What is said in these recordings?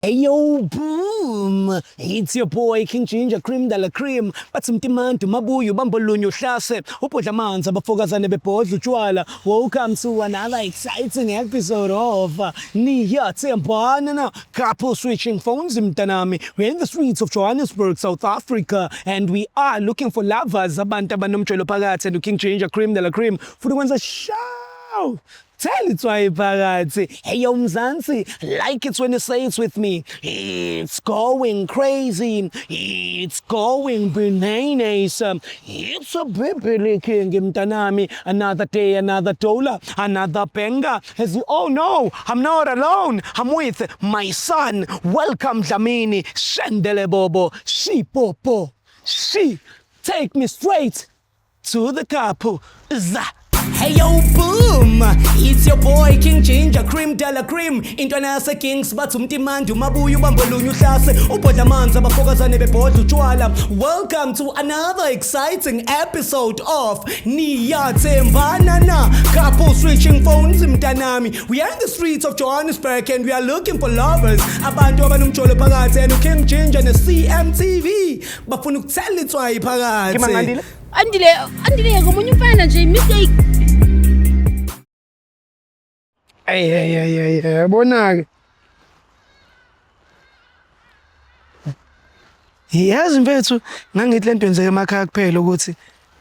Hey yo, boom! It's your boy King Ginger, Cream de la Cream. Bathi mtimantu mabuyu bambolunye uhlase ubhodla amanzi abafokazane bebhodla utshwala. Welcome to another exciting episode of Niyatsembana. Couple switching phones mtanami. We're in the streets of Johannesburg, South Africa, and we are looking for lovers. Abantu abanomtshelo phakathi and King Ginger, Cream de la Cream. Futhi kwenza show. Tell it why phakathi. Hey yo Mzansi, like it when you say it with me. It's going crazy. It's going bananas. It's a baby king mtanami. Another day, another dollar, another banger. As you all know, I'm not alone. I'm with my son. Welcome Dlamini, Shendele Bobo, She Popo. She take me straight to the couple. Hey yo, boom! It's your boy King Ginger, Cream de la Cream. Intwana Kings bathi umtimandu mabuyu bambolunye uhlase ubhodla amanzi abafokazane bebhodla utshwala. Welcome to another exciting episode of Niyatsembana na couple switching phones mtanami. We are in the streets of Johannesburg and we are looking for lovers. Abantu abanomtsholo phakathi and King Ginger ne CMTV bafuna ukuthela itswayi phakathi. Andile ngomunye umfana nje mistake. Yabona-ke. Yazi mfethu ngangithi lento yenzeka emakhaya kuphela ukuthi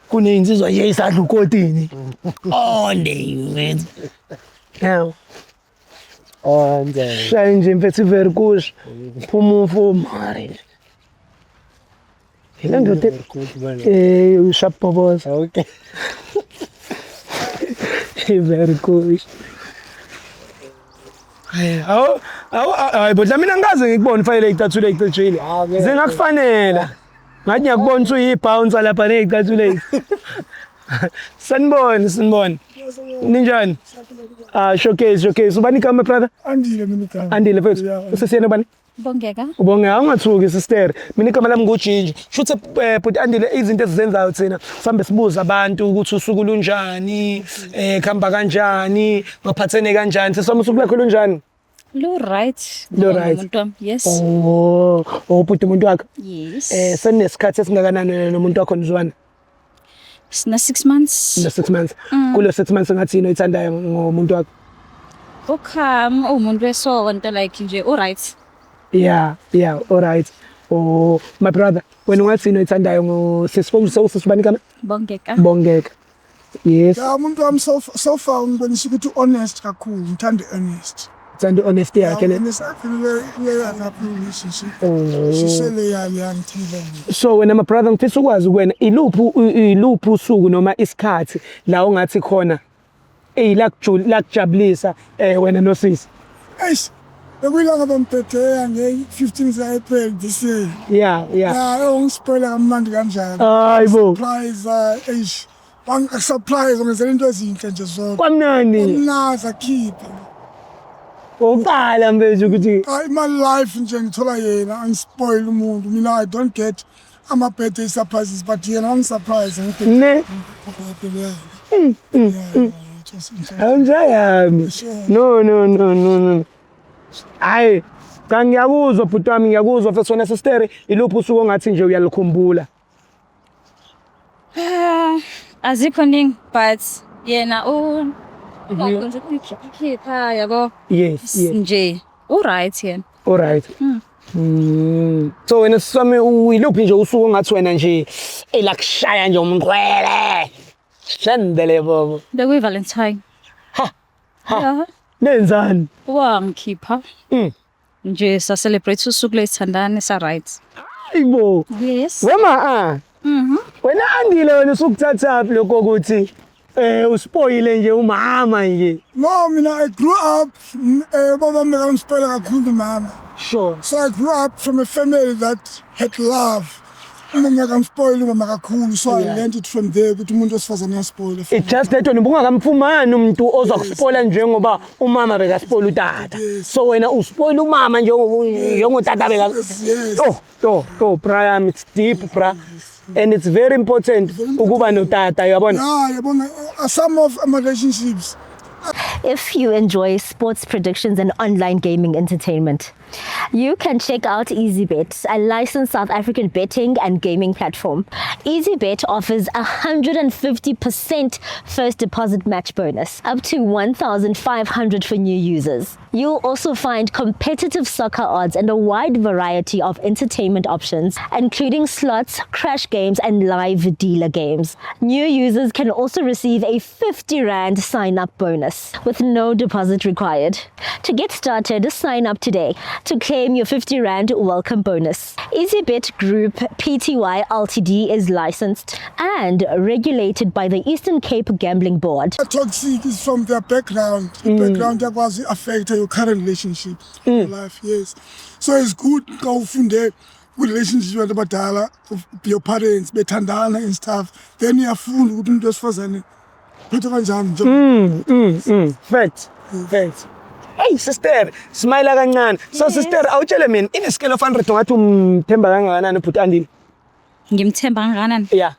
kunezinsizwa nje isadla ukotini. Onde mfethu. Hawu. Onde. Shaye nje mfethu very kush. Phuma umfumari. Yila ndote ushapoboza. Okay. Very kush. Hayi bodla mina ngaze ngikubona file icathulo ecicile. Zingakufanela. Ngathi ngiyakubona uthi uyibounce lapha nezicathulo. Sanibona. Ninjani? Showcase. Ubani igama brother? Andile mina igama. Andile mfethu. Usesiyena bani? Bongeka. Ubongeka ungathuki sister. Mina igama lami nguJinja. Shuthe but Andile izinto ezizenzayo thina. Sambe sibuza abantu ukuthi usuku lunjani, khamba kanjani, ngaphathene kanjani. Sesoma usuku lakho lunjani? Lo right. Umuntu wami. Yes. Ubhuti umuntu wakho? Yes. Senesikhathi esingakanani nomuntu wakho nizwana? Sina 6 months. Na 6 months. Kulo 6 months ngathini oyithandayo ngomuntu wakho? Umuntu weso into like nje all right. Yeah, all right. Oh, my brother, when ungathini oyithandayo ngosesifo sesibani kana? Bongeka. Yes. Ya umuntu wami so far ngibonisa ukuthi honest kakhulu, ngithanda honest. Thanda honesty yakhe le. So wena my brother ngifisa ukwazi wena iluphi usuku noma isikhathi la ungathi khona lakujabulisa wena nosisi. Eish. Bekulanga bemphethe nge-15 April this year. Yeah. Ya ungispoila kamnandi kanjani. Hayibo. Surprise surprise ngizela into ezinhle nje zonke. Kwamnandi. Umnazi akhipha. Uqala mfethu ukuthi my life nje ngithola yena angispoil umuntu. Mina I don't get ama-birthday surprises but yena ungisurprise ne. Anjayami. No. Hayi, cha ngiyakuzwa bhuti wami ngiyakuzwa futhi wena sister iluphi usuku ongathi nje uyalikhumbula? Azikho ningi but yena nje kukhipha yabo. Yes. Nje all right yena. All right. So wena sami uyiluphi nje usuku ongathi wena nje elakushaya nje umqwele. Shendele bobo. Bekuyi Valentine. Ha. Nenzani? Wangikhipha. Nje sa celebrate usuku lethandane sa right. Hayibo. Yes. Wema wena Andile wena usukuthatha lokho ukuthi uspoile nje umama nje. No, mina I grew up baba ngispela kakhulu mama. Sure. So I grew up from a family that had love. Mina ngamspoil umama kakhulu so I learned it from there ukuthi umuntu osifazane uyaspoil. It just that wena bungakamfumani umuntu ozokuspoila njengoba umama bekaspoila utata. So wena uspoil umama njengotata beka. Oh, bra, it's deep bra. And it's very important ukuba notata uyabona. Yeah, yabona some of my relationships if you enjoy sports predictions and online gaming entertainment. You can check out EasyBet, a licensed South African betting and gaming platform. EasyBet offers 150% first deposit match bonus, up to 1,500 for new users. You'll also find competitive soccer odds and a wide variety of entertainment options, including slots, crash games, and live dealer games. New users can also receive a 50 Rand sign-up bonus with no deposit required. To get started, sign up today to claim your 50 Rand welcome bonus. EasyBet Group Pty Ltd is licensed and regulated by the Eastern Cape Gambling Board. Toxic is from their background. The background that was affect your current relationship in life, yes. So it's good go from there with relationships with abadala, your parents, bethandana and stuff. Then you are full with those fazane. Facts. Hey sister, smile kancane. So sister, awutshele mina in a scale of 100 ungathi umthemba kangakanani ubhuti Andile? Ngimthemba kangakanani? Yeah.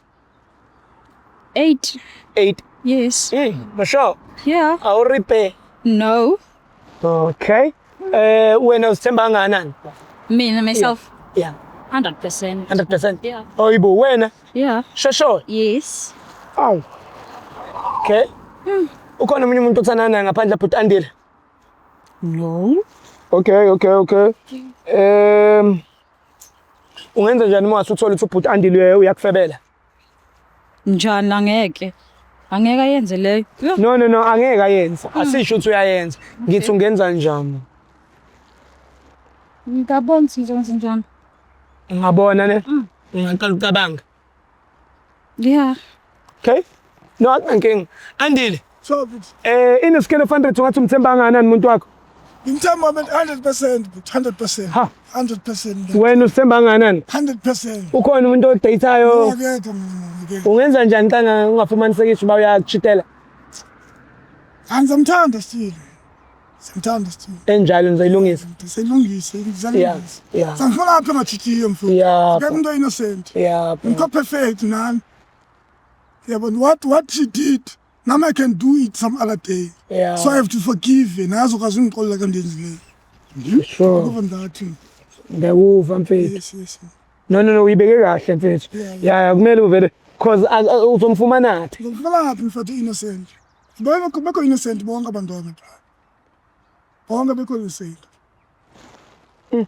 8. 8. Yes. For sure. Yeah. Awuripe. No. Okay. Wena uzithemba kangakanani? Me myself. Yeah. 100%. 100%. Yeah. Oyibo wena? Yeah. Sure. Yes. Aw. Okay. Ukhona umunye umuntu othandana naye ngaphandle bhuti Andile? No. Okay. Ungenza njani uma usuthola ukuthi ubhuti Andile uyakufebela? Njani angeke? Angeke ayenze leyo. No, angeke ayenze. Asisho ukuthi uyayenza. Ngithi ungenza njani? Ngiyabona ukuthi njani. Ngabona ne? Ngaqala ucabanga. Yeah. Okay? No, anking. Andile. So, In a scale of 100 ungathi umthemba kangakanani umuntu wakho? in terms of 100%, 100%. Ha. 100%. Wena uzithemba kangakanani? 100%. Ukhona umuntu odatayo? Okay. Ungenza njani xa ungafumaniseki ukuthi bayachitela? Ngizamthanda still. Enjalo nizayilungisa. Selungise, ngizalungisa. Yeah. Sangifuna apha ngachithiyo mfowethu. Yeah. Ngeke umuntu innocent. Yeah. Ngikho perfect nani. Yeah, but what she did, now I can do it some other day. Yeah. So I have to forgive her. Nazo kwazi ngixolela kandenzileyo. Sure. Kuba ngathi. Ngiyawuva mfethu. Yes. No, uyibeke kahle mfethu. Yeah, kumele uvele because uzomfumana nathi. Ngifuna laphi mfethu innocent. Beko innocent bonke abantwana. Bonke beko innocent.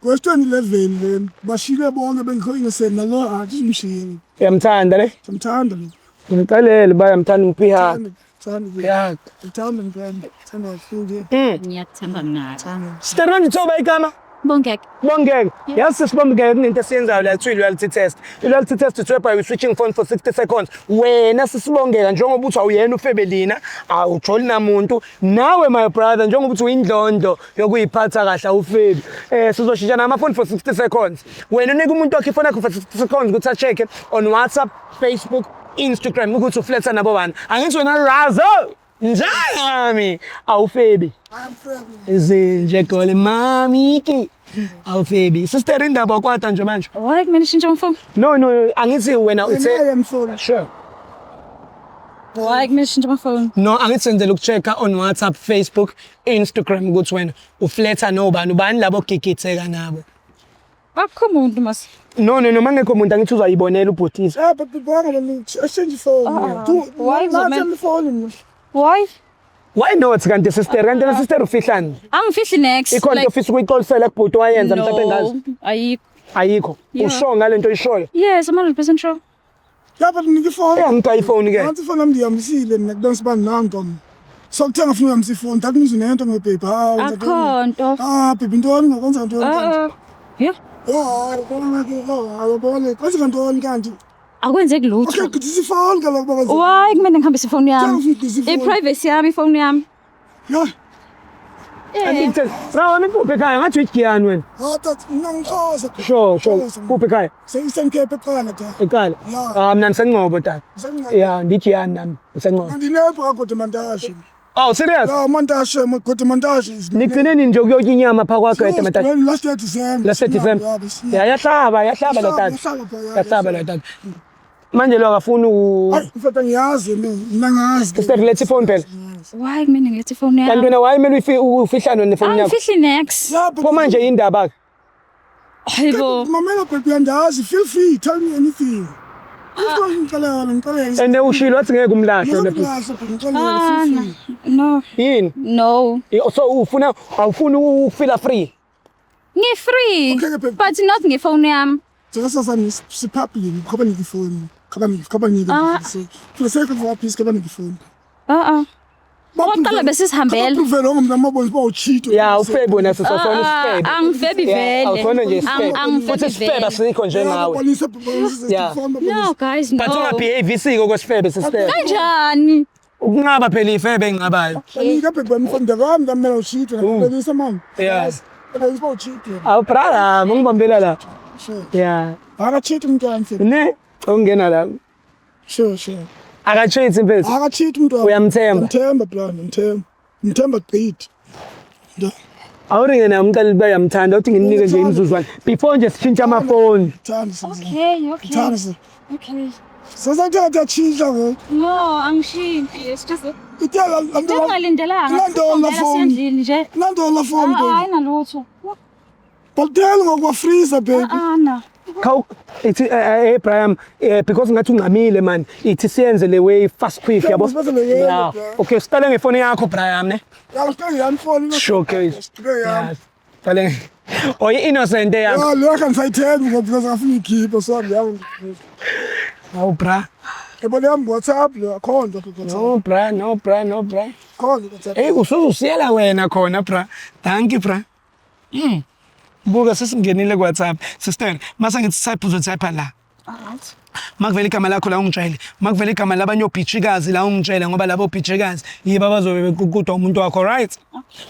Question 11 bashile bonke bengikho innocent nalo athi imshiyeni. Uyamthanda le? Ngimthanda lo. Ngicalele bayamthanda uphiha. Ngithanda Yeah. ngithanda ngithanda. Thanda futhi. Ngiyakuthanda mina. Sisterani thoba igama? Bongeke. Bongeke. Yazi sibongeke kunento esiyenzayo la kuthiwa loyalty test. Loyalty test is whereby we switching phone for 60 seconds. Wena sisibongeka njengoba uthi awuyena uFebelina, awujoli namuntu. Nawe my brother njengoba uthi uyindlondo yokuyiphatha kahle awufebi. Sizoshintshana amafoni for 60 seconds. Wena unika umuntu wakhe ifoni yakho for 60 seconds ukuthi a-check on WhatsApp, Facebook, Instagram ukuthi ufletha nabo bani. Angithi wena Razo. Njani awufebi. I'm friendly. Izinje gole mamiki. Awufebi. Sister indaba kwata nje manje. Why kumele shintshe umfoni? No, angithi wena I uthe am sorry. sure. Why kumele shintshe umfoni? No, angithi senzele ukuchecka on WhatsApp, Facebook, Instagram ukuthi wena ufletha ubani labo ogigitheka nabo. Akho umuntu mas. No, mangekho umuntu angithi uzayibonela ubhotisi. But bonke lo exchange phone. Why is Not it on the phone. Why? Why not kanti sister? Kanti na sister ufihlani? Angifihli next. Ikhona office ukuyixolisela kubhuti wayenza mhlawumbe ngazi. Ayikho. Ayikho. Yeah. Usho ngalento ishoyo. Yes, I'm 100% sure. Yeah, but nike phone. Ngipha iphone ke. Ngathi phone nami ndiyamisile mina kudonsa bani nanto. So kuthenga funa uyamisa iphone. That means unento ngepaper. Akho nto. Baby ntoni ngakwenza ntoni? Yeah. Awubona kwenza ntoni kanti? Akwenzeki lutho. Okay, ngidisa iphone kaloku baba. Why kumele ngihambise ifoni yami? Ngidisa iphone. I-privacy yami ifoni yami. Yeah. Angithi rawa kuphi ekhaya ngathi uyigiyani wena. That ngangikhoza. Sure. Kuphi ekhaya? Sengisemkhephe eqala ta. Ekhaya. Yeah. Mina ngisengcobo tata. Yeah, ngigiyani nami. Ngisengcobo. Andinepha kodwa montage. Oh, serious? Yeah, montage, kodwa montage is. Nigcineni nje ukuyotya inyama pha kwakho edematata. Last year December. Last December. Yeah, yahlaba la tata. Yahlaba la tata. Manje lo akafuna Hayi, mfethu ngiyazi mina ngazi. Sister let's phone phela. Why kumele ngilethe ifoni Kanti yami? wena wayimele ufihlane nefoni yakho. Angifihli next. Yeah, but Pho manje indaba ke. Hayibo. Mamela baby uyandazi, feel free, tell me anything. Ngicela And ushilo wathi ngeke umlahle le. Ah, no. Yini? No. So awufuni ukufila free. Ngi-free. Okay, babe. But not ngefoni yami. Sasa sipublic, khaba niki phone. Khaba niki. So, for the sake of our peace, khaba niki phone. Oqala besisihambela. Uvela ngomuntu amabona bawucheat. Yeah, ufebe wena sisafona isifebe. Angifebi vele. Awufona nje isifebe. Angifebi Futhi isifebe asikho njengawe. Yeah. No guys, no. But ungabehave isiko kwesifebe sisifebe. Kanjani? Ukunqaba phela ifebe engingabayo. Nika baby mfunda kwami ngamela ucheat. Ngibonisa manje. Yeah. Bawucheat. Awu brother, ngibambela la. Sure. Yeah. Akacheat umntwana mfethu. Ne? Ungena la. Sure. Akacheat impela. Akacheat umntwana. Uyamthemba? Ngithemba plan, ngithemba gqidi. Awuringe na umntana bayamthanda uthi nginike nje imizuzwana. Before nje sitshintsha amafoni. Thanda sisi. Okay. Thanda sisi. Okay. Sasathatha chisha ngo. No, angishinti. It's just Itela ngingalindelanga. Landola phone. Sendlini nje. Landola phone baby. Hayi nalutho. Baltela ngokwa freezer baby. Ana. Khawu ithi Abraham because ngathi ungamile man. Ithi siyenze le way fast quick yabo. Yeah. Okay, siqale ngefoni yakho Brian ne. Yaqale yan phone. Showcase. Yeah. Qale. Oyi innocent yakho. Yeah, lo kan sayithemba ngoba because afuna ikhipha so ngiyawu. Awu bra. Ebona yami WhatsApp lo akhonto futhi. No bra. Khonto WhatsApp. Hey, usuzusiyela wena khona bra. Thank you bra. Buka sesingenile ku WhatsApp. Sister, mase ngithi type uzotype la. Alright. Makuvela igama lakho la ungitshele. Makuvela igama labanye obhijikazi la ungitshele ngoba labo obhijikazi yibo abazobe bekukudwa umuntu wakho, right?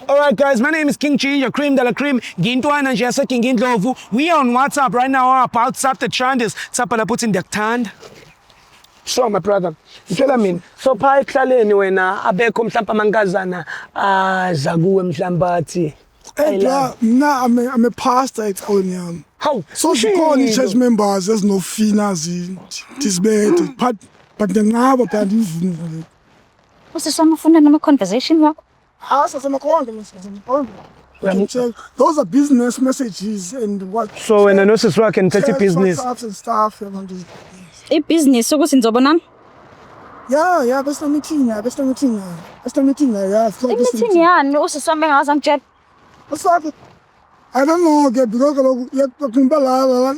All right guys, my name is King Ginger, Cream de la Cream. Ngintwana nje yase King Indlovu. We are on WhatsApp right now about Sapta Chandis. Sapta la put in the tand. So my brother, tell me, so pha eklaleni wena abekho mhlawumbe amankazana aza kuwe mhlambathi. Hey, bro, nah, I'm a pastor at Onyam. How? So she call the church members, there's no fee nazi. It's bad. But the ngaba but even. Usisoma ufuna nama conversation wakho? Those are business messages and what. So wena no sisi wakhe nithethe business. And stuff and just. Ibusiness ukuthi nizobonana? Yeah, best meeting. Yeah. Imeeting yani usisoma engaza ngitshela. What's up? I don't know, okay, because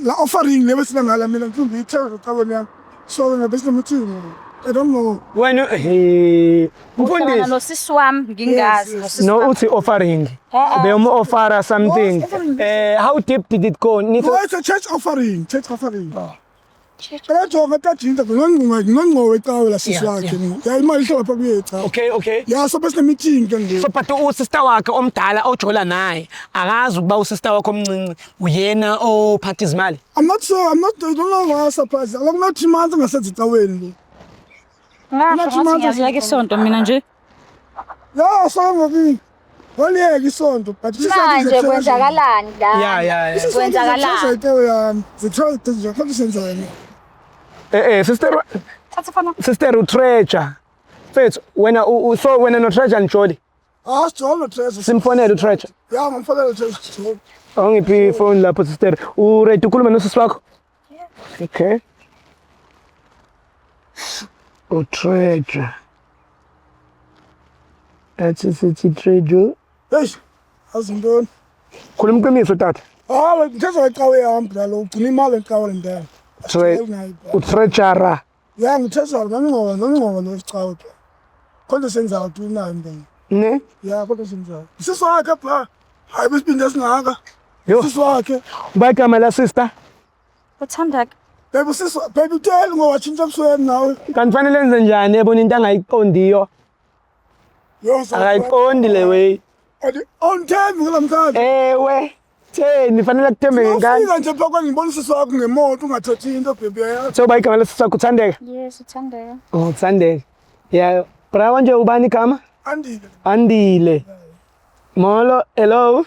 la offering level ngala mina ngithethe ukabona. So na best meeting. I don't know. When Ufana mfundisi nosisi wami ngingazi nosisi. no uthi offering. They offer something. How deep did it go? No, it's a church offering. Kaya tathinta ngongqowe ecawe sisi wakhe. Ya imali hlobo pha kuyetha. Okay. Yeah, so best meeting ke nje. So but usister wakhe omdala ojola naye akazi ukuba usister wakhe omncinci uyena ophatha izimali. I don't know why surprise. I'm not chimanzi ngasenza ecaweni. Ngiyaziyeka isonto mina nje. Yeah, so ngobi. Waliyeka isonto but Manje kwenzakalani la? Yeah. Kwenzakalani? Sister uTreasure. Mfethu wena no Treasure njoli. Sijolo Treasure. Simfonele uTreasure. Yeah, ngimfonela Treasure. Awungiphi phone lapho sister. Ready ukukhuluma nosisi wakho? Okay. uTreasure. That's it Treasure. Hey, azindoni. Khuluma iqiniso tata. Ngithetha ecawe yami lo ugcina imali ecawe ndela. uTreasure. Yeah, ngithetha ngangqondo nesicawe. Konke senzayo tu nayo ndela. Ne? Yeah, konke senzayo. Sisi wakhe bra. Hayi besipinde singaka. Yo. Sisi wakhe. Bayigama la sister. Uthandeka. Baby tell ngoba tshintsha ebusweni nawe. Kanti fanele enze njani yabona into angayiqondiyo? Akayiqondi le way. On time ngilamkhathi. Ewe. Theni fanele kuthembe ngani? Ufika nje phakwa ngibona sisi wakho ngemoto ungathathi into baby yakho. So bayigama la sister kuthandeka? Yes, uthandeka. Oh, Thandeka. Yeah. Bra nje ubani igama? Andile. Molo, hello.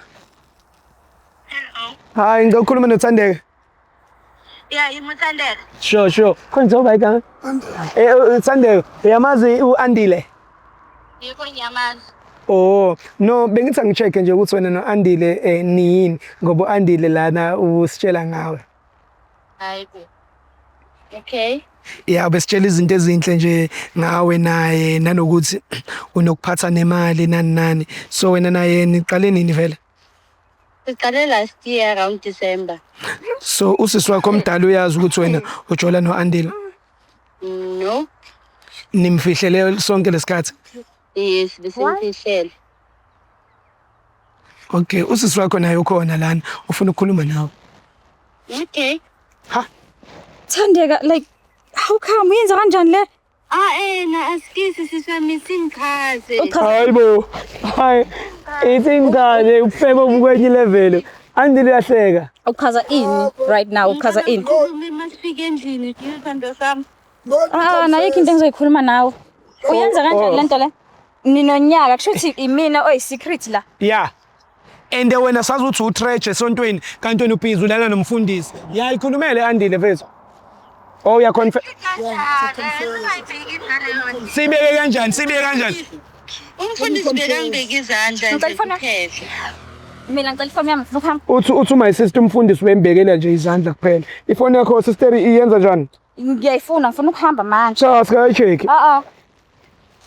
Hi, ngikhuluma noThandeka. Yeah, ngimuthandeka. Sure. Konje bayigama? Thandeka. Uyamazi uAndile? Yebo ngiyamazi. Oh, no, bengithi angicheck nje ukuthi wena no-Andile niyini ngoba u-Andile lana usitshela ngawe. Hayi bo. Okay. Yeah, besitshela izinto ezinhle nje ngawe naye nanokuthi unokuphatha nemali nani. So wena naye niqale nini vele? Siqale last year around December. So usisi wakho omdala uyazi ukuthi wena ujola no-Andile? No. Nimfihlele sonke lesikhathi? Yes, besimfihlele. Okay, usisi wakho naye ukhona lana ufuna ukukhuluma nawe. Okay. Thandeka, like, how come? Uyenza kanjani le? Na askisi siswami simkhaze. Hayibo. Hayi. Ithi ngane ubheka obukwenye level. Andile yahleka. Ukhaza ini right now, ukhaza ini. Masifike endlini, isithando sami. Nayo into engizoyikhuluma nawe. Uyenza kanjani le nto le? Ninonyaka kusho ukuthi imina oyisecret la. Yeah. And wena sazi ukuthi utreche esontweni kanti wena ubhizi ulala nomfundisi. Yeah, ikhulumele Andile mfethu. Oh, ya confirm. Sibeke kanjani? Umfundisi bekangibeka izandla nje kuphela. Mina ngicela ifoni yami ngifuna ukuhamba. Uthi my sister umfundisi wembekela nje izandla kuphela. Ifoni yakho sister iyenza njani? Ngiyayifuna, ngifuna ukuhamba manje. Cha, sikayicheck.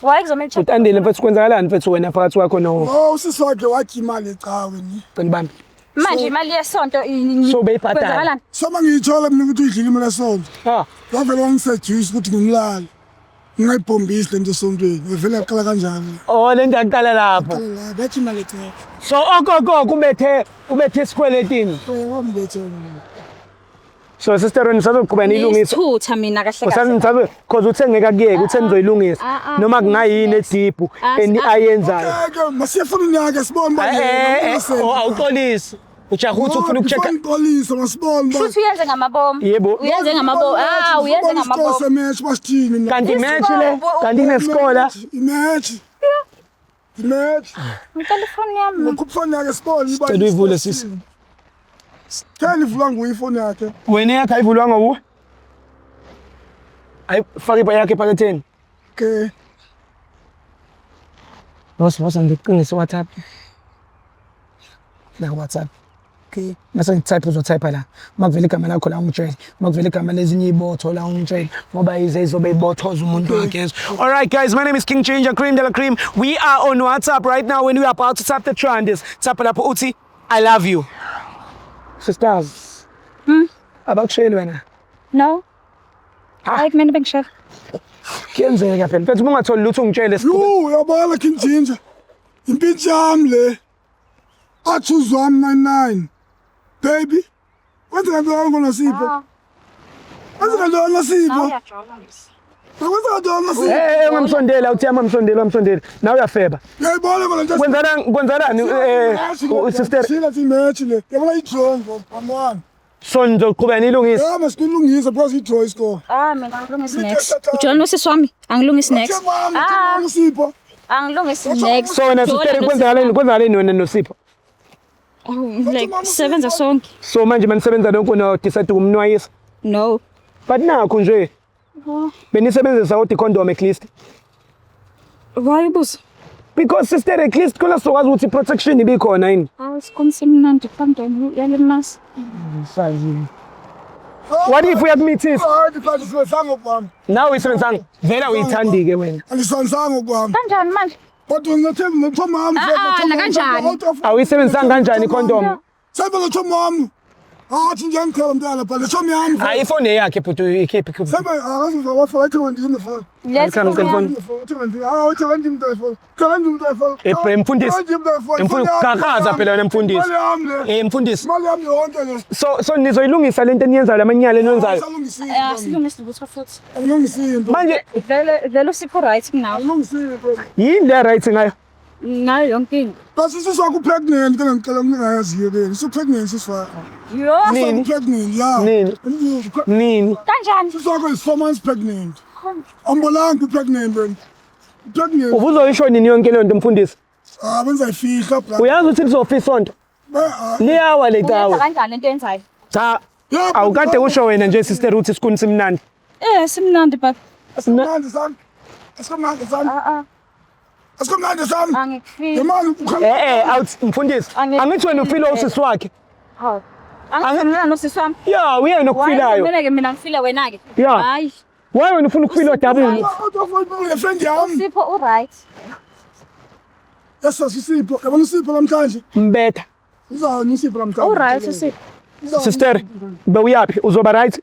Why kuzomela check? Andile mfethu kwenzakalani mfethu wena phakathi kwakho no? Oh, usisi wakhe wakhe imali ecaweni. Qini bami. Manje imali yesonto So beyibhadala. kwenzakalani? Soma ngiyithola mina ukuthi udlile imali yesonto. Wavele wangiseduce ukuthi ngimlale. Ngingayibhombisi lento esontweni. Wavele yaqala kanjani? Oh, lento yaqala lapho. La, bathi imali ecaweni. So okoko ubethe isikweletini. Wambethe. So sister wena sazoqhubana ilungisa. Isithutha mina kahle kahle. Usanithabe cause uthe ngekakuyeke uthe nizoyilungisa noma kungayini ediphu ayenzayo. Ke masifuna unyaka sibone awuxolisi ujaha ukuthi ufuna ukuchecka Polisi masibone. Futhi uyenze ngamabomu. Yebo. Uyenze ngamabomu. Uyenze ngamabomu. Sicose match basithini. Kanti match le kanti neskola Match. Ngicela ifoni yami. Ukuphone yake sibone cela uyivule sisi. Tell ivulwa nguyifoni yakhe. Wena yakhe ayivulwanga uwe ayifake yakhe phaketheni. Okay. Wasa ngiqinisa WhatsApp na WhatsApp. Okay, mase ngitype uzotype la makuvela igama lakho la ungitshela makuvela igama lezinye ibotho la ungitshela ngoba yize izobe ibothoza umuntu wakhe. All right guys, my name is King Ginger Cream de la Cream. We are on WhatsApp right now when we are about to tap the trenders. Tap lapho uthi I love you. Sisters. Abakusheli wena. No. Hayi kumele bengishela. Kuyenzeka phela. Mfethu ungatholi lutho ungitshele Uyabona King Ginger. Impintshi yami le. Choose 199. Baby. Wenza kanjani ngoNasipho? Wenza kanjani Nasipho? Wenza kanjani Nasipho? ungamsondela uthi amamsondela nawe uyafeba. Uyayibona ngale nto. Kwenzalani sister Sina match le. Yabona i-drone ngomntwana. so nizoqhubeka nilungisa. Yeah, masilungisa because i-draw iscore. Mina angilungisi next. Ujona nosisi wami angilungisi next. Nasipho. Angilungisi next. So wena sister kwenzakaleni wena noSipho? Like sevenza sonke. So manje manisebenza lonke no decide ukumnwayisa. No. But nakho nje. Benisebenzisa uthi condom at least. Why ubuza? Because sister at least kula sokwazi ukuthi protection ibikhona yini. Sikhonsimnandi condom yalemas. What if we admit it? Now uyisebenzanga vela uyithandike wena. Angisonsanga okwami. Kanjani manje? Kodwa ngithemba noThomami. Kanjani? Awuyisebenzanga kanjani condom? Sebe noThomami. Athi nje ngikhona mntana phela Thomi yami. Hayi ifone yakhe bhuti ikhiphi. Sebe akazizwa wathi wena phone. Yes. Mfundisi kakaza phela wena mfundisi. Mfundisi. Mali yami yonke le. So nizoyilungisa lento eniyenzayo lamanyala eniyenzayo. Silungisa lutho futhi. Alungisile. Manje Vele usipho right now. Alungisile. yini le right ngayo? Ngayo yonke into. Basi siswa ku pregnant ke ngicela ungayaziyo ke. So pregnant siswa. Yo. Nini? Pregnant yeah. Nini? Kanjani? Siswa is 4 months pregnant. Ambulanti pregnant wena. Pregnant. Ubuzoyisho nini yonke le nto mfundisi? Benza ifihla bra. Uyazi ukuthi lizofisa isonto? Liyawa le cawe. Kanjani into enzayo? Cha. Awukade usho wena nje sister uthi sikhuni simnandi. Simnandi but Asimnandi sana. Asimnandi sana. Asikamnandi sami. Angikufili. Yemani Awuthi mfundisi. Angithi wena ufila usisi wakhe. Hawu. Angifuna nosisi wami. Ya, uyena okufilayo. Mina ke mina ngifile wena ke. Ya. Hayi. Why wena ufuna ukufila odabuni? friend yami. Sipho right. Yes, Sipho. Yabona Sipho namhlanje. Mbetha. Uzawuni Sipho namhlanje. Right Sipho. Sister, bewuyapi? Uzoba right?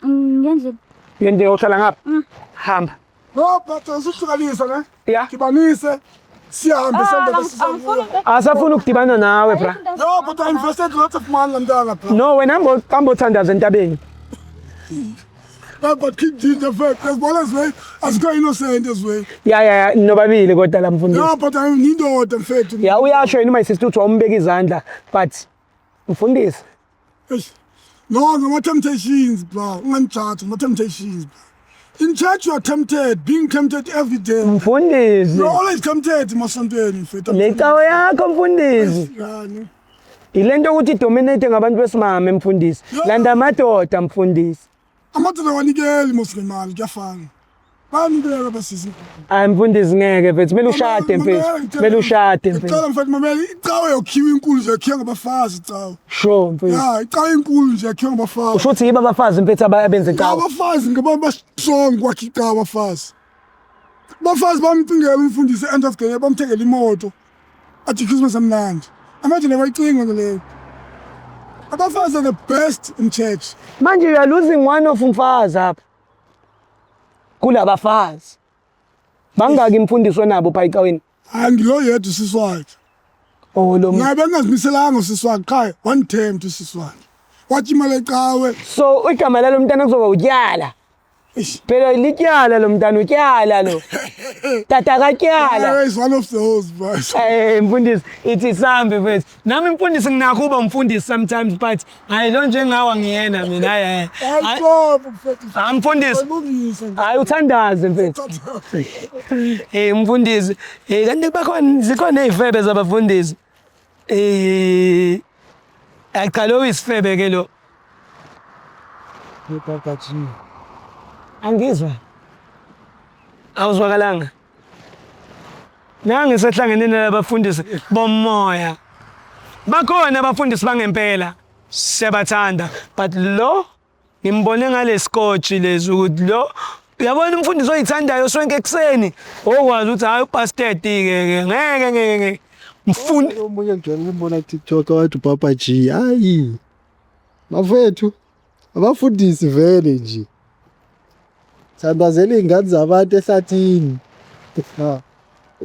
Ngendlela. Yende uhlala ngapha? Hamba. No, but usihlukanisa ne? Ya. Kibanise. Sihambe senze besizwe. Asafuna ukudibana nawe bra. No, but I invested lots of money on that. No, wena ngambothandaza entabeni. No, but keep the fact. As well as way, as go innocent as way. Ya, nobabili kodwa la mfundisi. No, but I need the fact. Ya, uyasho yena my sister uthi wambeka izandla, but mfundisi. No, no temptations, bro. One church, no temptations. In church, you are tempted, being tempted every day. Mfundisi. You're always tempted, masondweni mfethu. Lecawe yakho mfundisi. Yani. Ilento ukuthi dominate ngabantu besimame mfundisi. Landa amadoda mfundisi. Amadoda wanikeli muslimali kuyafana. Banikela basisi. Hayi mfundisi ngeke mfethu, kumele ushade mfethu. Kumele ushade mfethu. Icala mfethu mameli icawe yokhiwa inkulu nje yakhiwa ngabafazi icawe. Sure mfethu. Ya, icawe inkulu nje yakhiwa ngabafazi. Usho ukuthi yiba abafazi mfethu abenze icawe. Abafazi ngaba basong kwakhe icawe abafazi. Abafazi bamcingela umfundisi end of the day bamthengela imoto. Athi Christmas amnandi. Imagine abayicinga ngaleyo. Abafazi are the best in church. Manje you are losing one of umfazi apha. Kulabafazi. Bangaki imfundiso nabo pha ecaweni? Angilo yedwa siswakhe. Oh lo Ngabe ngazimiselanga usiswakhe cha one term to siswakhe. Wathi imali ecawe. So igama lalo mntana kuzoba utyala. Phela lityala lo mntana utyala lo. Tata katyala. Is one of those boys. Mfundisi ithi sambe mfethu. Nami mfundisi nginakho uba mfundisi sometimes but hayi lo njengawa ngiyena mina hayi. Hayi mfundisi. Hayi uthandaze mfethu. Mfundisi. Kanti bakhona zikhona izifebe zabafundisi. Aqalo isifebe ke lo. Angizwa. Awuzwakalanga. Nangi sehlangene nabafundisi bomoya. Bakhona abafundisi bangempela. Siyabathanda, but lo ngimbone ngale scotch lezi ukuthi lo uyabona umfundisi oyithandayo sonke ekseni okwazi ukuthi hayi upastor ke ngeke mfundi omunye ngijwayele umbona TikTok wathi Papa G hayi bafethu abafundisi vele nje sandazela ingane zabantu ehlathini ha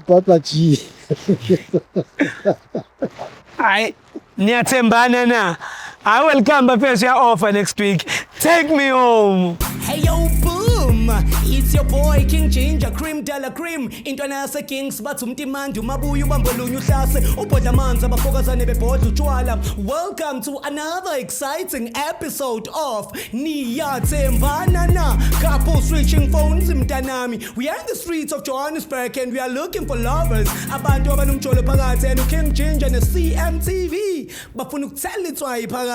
Papa G hayi niyathembana na. I will come bafethu ya offer next week. Take me home. Hey yo boom, it's your boy King Ginger Cream Dala Cream. Intwana yase Kings bathi umtimandi umabuya ubambolunya uhlase ubhodla amanzi abafokazane bebhodla utshwala. Welcome to another exciting episode of Niyathembana na. Couple switching phones mntanami. We are in the streets of Johannesburg and we are looking for lovers. Abantu abanomjolo phakathi and King Ginger ne CMTV bafuna ukuthela itswayi phakathi.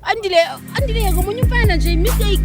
Andile ngomunye umfana nje mistake